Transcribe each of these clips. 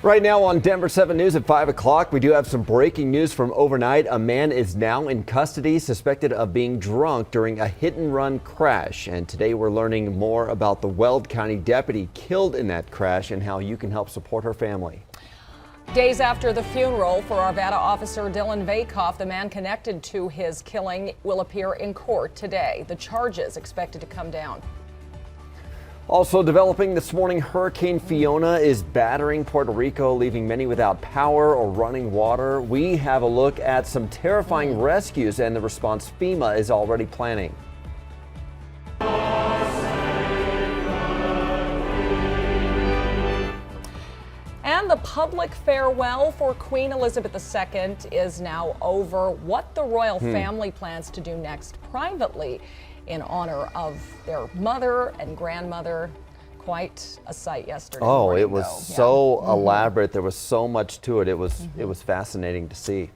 Right now on Denver 7 News at 5 o'clock, we do have some breaking news from overnight. A man is now in custody, suspected of being drunk during a hit-and-run crash. And today we're learning more about the Weld County deputy killed in that crash and how you can help support her family. Days after the funeral for Arvada officer Dylan Vakoff, the man connected to his killing will appear in court today. The charges expected to come down. Also developing this morning, Hurricane Fiona is battering Puerto Rico, leaving many without power or running water. We have a look at some terrifying rescues and the response FEMA is already planning. And the public farewell for Queen Elizabeth II is now over. What the royal family plans to do next privately in honor of their mother and grandmother. Quite a sight yesterday. Oh, it was so elaborate. There was so much to it. It was fascinating to see.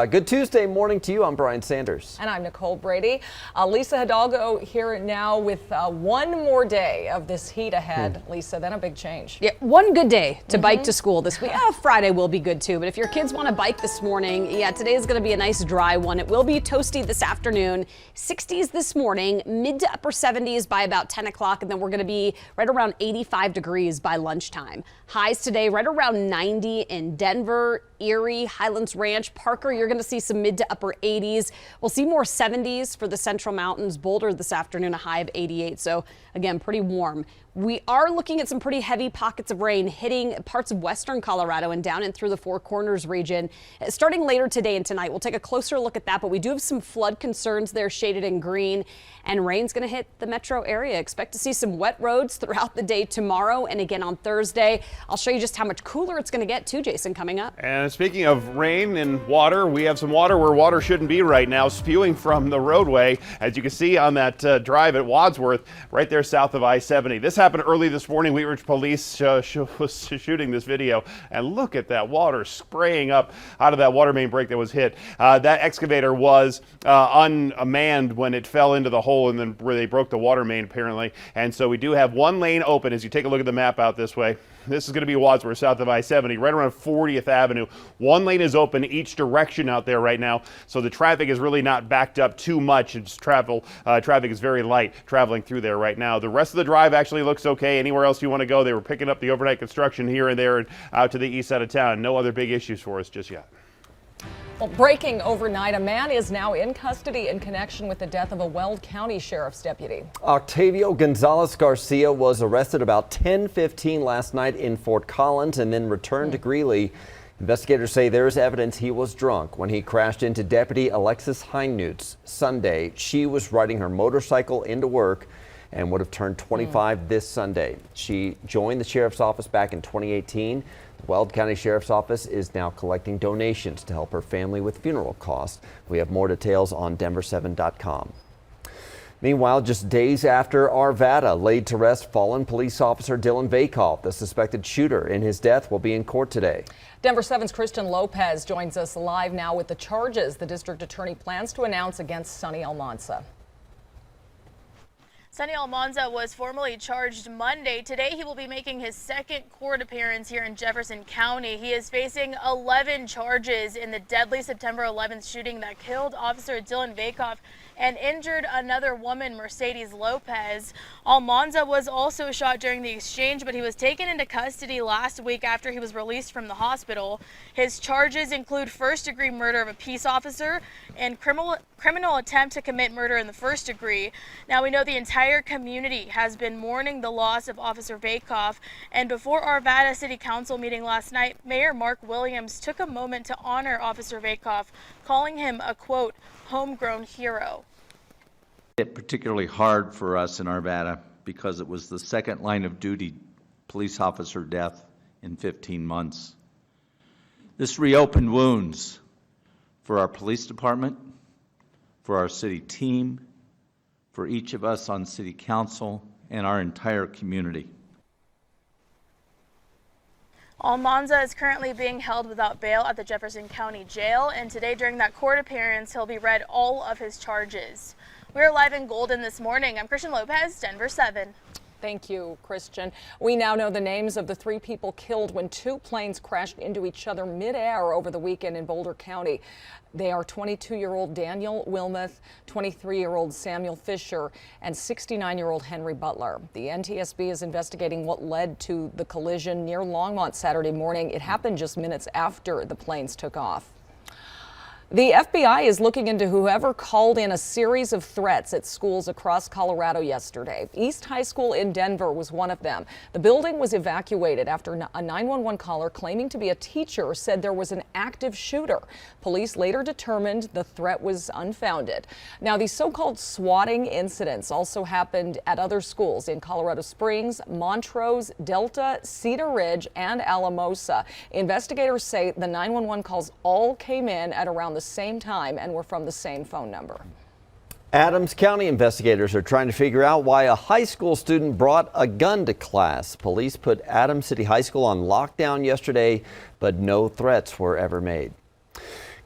Good Tuesday morning to you. I'm Brian Sanders. And I'm Nicole Brady. Lisa Hidalgo here now with one more day of this heat ahead. Lisa, then a big change. Yeah, one good day to bike to school this week. Friday will be good too, but if your kids want to bike this morning, today is going to be a nice dry one. It will be toasty this afternoon. 60s this morning, mid to upper 70s by about 10 o'clock, and then we're going to be right around 85 degrees by lunchtime. Highs today right around 90 in Denver, Erie, Highlands Ranch, Parker. You're going to see some mid to upper 80s. We'll see more 70s for the Central Mountains. Boulder this afternoon, a high of 88. So again, pretty warm. We are looking at some pretty heavy pockets of rain hitting parts of western Colorado and down and through the Four Corners region. Starting later today and tonight, we'll take a closer look at that, but we do have some flood concerns there shaded in green, and rain's going to hit the metro area. Expect to see some wet roads throughout the day tomorrow and again on Thursday. I'll show you just how much cooler it's going to get too, Jason, coming up. And speaking of rain and water, we have some water where water shouldn't be right now, spewing from the roadway, as you can see on that drive at Wadsworth, right there south of I-70. This happened early this morning. Wheat Ridge Police was shooting this video, and look at that water spraying up out of that water main break that was hit. That excavator was unmanned when it fell into the hole and then where they broke the water main apparently. And so we do have one lane open as you take a look at the map out this way. This is going to be Wadsworth, south of I-70, right around 40th Avenue. One lane is open each direction out there right now, so the traffic is really not backed up too much. It's traffic is very light traveling through there right now. The rest of the drive actually looks okay. Anywhere else you want to go, they were picking up the overnight construction here and there and out to the east side of town. No other big issues for us just yet. Well, breaking overnight, a man is now in custody in connection with the death of a Weld County Sheriff's deputy. Octavio Gonzalez Garcia was arrested about 10:15 last night in Fort Collins and then returned to Greeley. Investigators say there is evidence he was drunk when he crashed into Deputy Alexis Heinutz Sunday. She was riding her motorcycle into work and would have turned 25 this Sunday. She joined the sheriff's office back in 2018. The Weld County Sheriff's Office is now collecting donations to help her family with funeral costs. We have more details on Denver7.com. Meanwhile, just days after Arvada laid to rest fallen police officer Dylan Vakoff, the suspected shooter in his death will be in court today. Denver 7's Kristen Lopez joins us live now with the charges the district attorney plans to announce against Sonny Almanza. Sonny Almanza was formally charged Monday. Today he will be making his second court appearance here in Jefferson County. He is facing 11 charges in the deadly September 11th shooting that killed Officer Dylan Vakoff and injured another woman, Mercedes Lopez. Almanza was also shot during the exchange, but he was taken into custody last week after he was released from the hospital. His charges include first-degree murder of a peace officer and criminal attempt to commit murder in the first degree. Now, we know the entire community has been mourning the loss of Officer Vakoff, and before Arvada City Council meeting last night, Mayor Mark Williams took a moment to honor Officer Vakoff, calling him a, quote, homegrown hero. It particularly hard for us in Arvada because it was the second line of duty police officer death in 15 months. This reopened wounds for our police department, for our city team, for each of us on city council, and our entire community. Almanza is currently being held without bail at the Jefferson County Jail, and today during that court appearance, he'll be read all of his charges. We're live in Golden this morning. I'm Kristen Lopez, Denver 7. Thank you, Christian. We now know the names of the 3 people killed when 2 planes crashed into each other midair over the weekend in Boulder County. They are 22-year-old Daniel Wilmoth, 23-year-old Samuel Fisher, and 69-year-old Henry Butler. The NTSB is investigating what led to the collision near Longmont Saturday morning. It happened just minutes after the planes took off. The FBI is looking into whoever called in a series of threats at schools across Colorado yesterday. East High School in Denver was one of them. The building was evacuated after a 911 caller claiming to be a teacher said there was an active shooter. Police later determined the threat was unfounded. Now, these so-called swatting incidents also happened at other schools in Colorado Springs, Montrose, Delta, Cedar Ridge, and Alamosa. Investigators say the 911 calls all came in at around the same time and were from the same phone number. Adams County investigators are trying to figure out why a high school student brought a gun to class. Police put Adams City High School on lockdown yesterday, but no threats were ever made.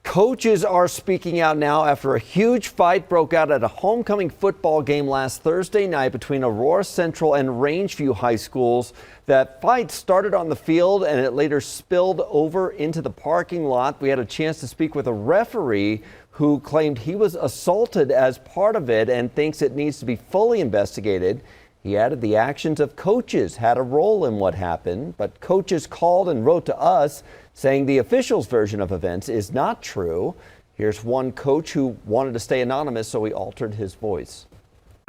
Coaches are speaking out now after a huge fight broke out at a homecoming football game last Thursday night between Aurora Central and Rangeview High Schools. That fight started on the field and it later spilled over into the parking lot. We had a chance to speak with a referee who claimed he was assaulted as part of it and thinks it needs to be fully investigated. He added the actions of coaches had a role in what happened, but coaches called and wrote to us saying the officials' version of events is not true. Here's one coach who wanted to stay anonymous, so he altered his voice.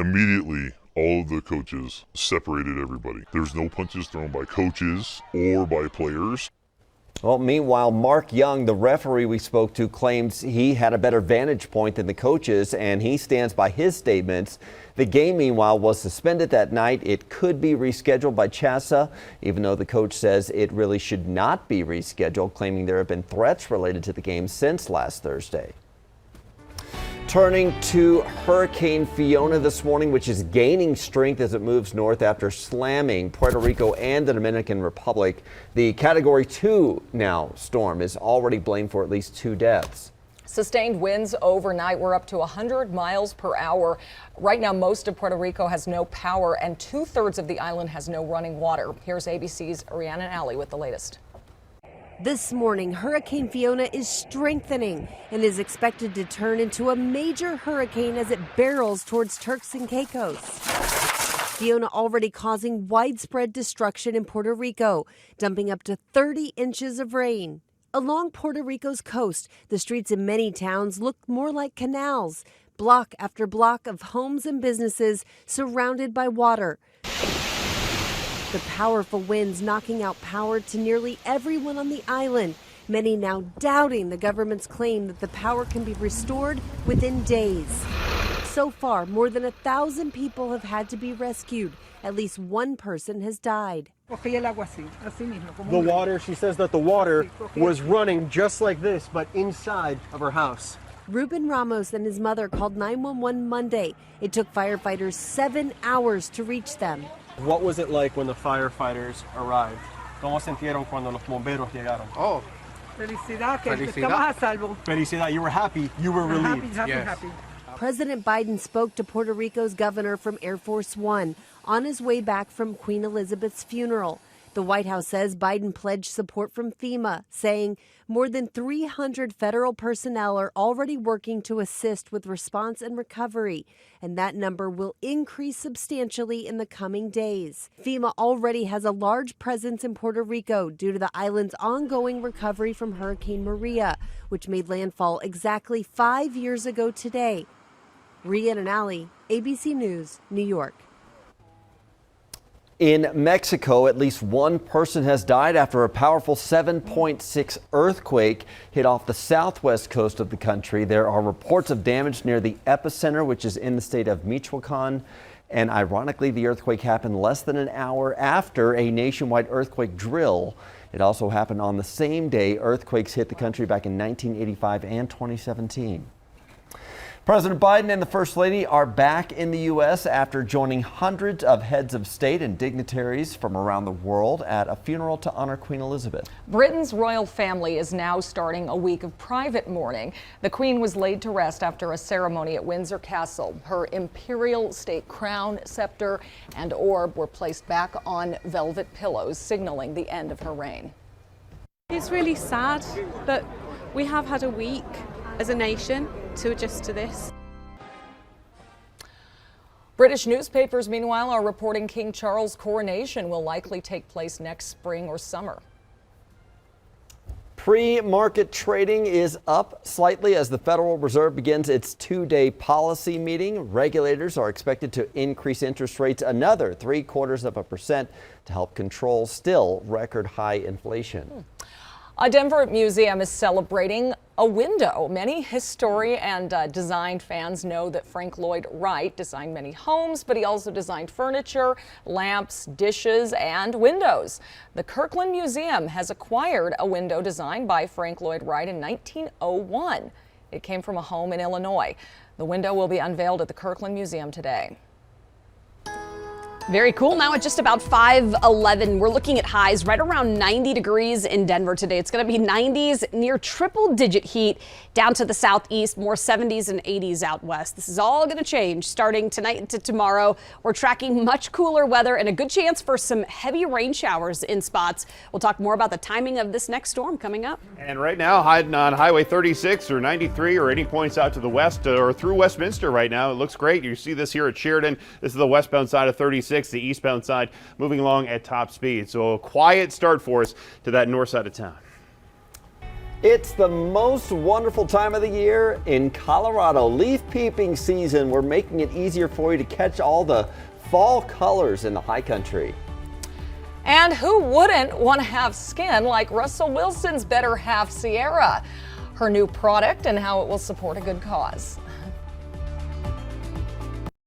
Immediately, all of the coaches separated everybody. There's no punches thrown by coaches or by players. Well, meanwhile, Mark Young, the referee we spoke to, claims he had a better vantage point than the coaches, and he stands by his statements. The game, meanwhile, was suspended that night. It could be rescheduled by CHSA, even though the coach says it really should not be rescheduled, claiming there have been threats related to the game since last Thursday. Turning to Hurricane Fiona this morning, which is gaining strength as it moves north after slamming Puerto Rico and the Dominican Republic. The Category 2 now storm is already blamed for at least 2 deaths. Sustained winds overnight were up to 100 miles per hour. Right now, most of Puerto Rico has no power and 2/3 of the island has no running water. Here's ABC's Rhiannon Alley with the latest. This morning, Hurricane Fiona is strengthening and is expected to turn into a major hurricane as it barrels towards Turks and Caicos. Fiona already causing widespread destruction in Puerto Rico, dumping up to 30 inches of rain. Along Puerto Rico's coast, the streets in many towns look more like canals, block after block of homes and businesses surrounded by water. The powerful winds knocking out power to nearly everyone on the island, many now doubting the government's claim that the power can be restored within days. So far, more than 1,000 people have had to be rescued. At least one person has died. The water, she says that the water was running just like this, but inside of her house. Ruben Ramos and his mother called 911 Monday. It took firefighters 7 hours to reach them. What was it like when the firefighters arrived? ¿Cómo sintieron cuando los bomberos llegaron? Oh, Felicidad, que estamos a salvo. Felicidad, you were happy, you were relieved. Happy. President Biden spoke to Puerto Rico's governor from Air Force One on his way back from Queen Elizabeth's funeral. The White House says Biden pledged support from FEMA, saying more than 300 federal personnel are already working to assist with response and recovery, and that number will increase substantially in the coming days. FEMA already has a large presence in Puerto Rico due to the island's ongoing recovery from Hurricane Maria, which made landfall exactly 5 years ago today. Rhiannon Alley, ABC News, New York. In Mexico, at least one person has died after a powerful 7.6 earthquake hit off the southwest coast of the country. There are reports of damage near the epicenter, which is in the state of Michoacan. And ironically, the earthquake happened less than an hour after a nationwide earthquake drill. It also happened on the same day earthquakes hit the country back in 1985 and 2017. President Biden and the First Lady are back in the U.S. after joining hundreds of heads of state and dignitaries from around the world at a funeral to honor Queen Elizabeth. Britain's royal family is now starting a week of private mourning. The Queen was laid to rest after a ceremony at Windsor Castle. Her imperial state crown, scepter, and orb were placed back on velvet pillows, signaling the end of her reign. It's really sad that we have had a week as a nation to adjust to this. British newspapers, meanwhile, are reporting King Charles' coronation will likely take place next spring or summer. Pre-market trading is up slightly as the Federal Reserve begins its two-day policy meeting. Regulators are expected to increase interest rates another 0.75% to help control still record high inflation. A Denver museum is celebrating a window. Many history and design fans know that Frank Lloyd Wright designed many homes, but he also designed furniture, lamps, dishes, and windows. The Kirkland Museum has acquired a window designed by Frank Lloyd Wright in 1901. It came from a home in Illinois. The window will be unveiled at the Kirkland Museum today. Very cool. Now at just about 5:11, we're looking at highs right around 90 degrees in Denver today. It's going to be 90s, near triple-digit heat down to the southeast, more 70s and 80s out west. This is all going to change starting tonight into tomorrow. We're tracking much cooler weather and a good chance for some heavy rain showers in spots. We'll talk more about the timing of this next storm coming up. And right now, hiding on Highway 36 or 93 or any points out to the west or through Westminster right now. It looks great. You see this here at Sheridan. This is the westbound side of 36. The eastbound side moving along at top speed. So a quiet start for us to that north side of town. It's the most wonderful time of the year in Colorado. Leaf peeping season. We're making it easier for you to catch all the fall colors in the high country. And who wouldn't want to have skin like Russell Wilson's better half, Sierra? Her new product and how it will support a good cause.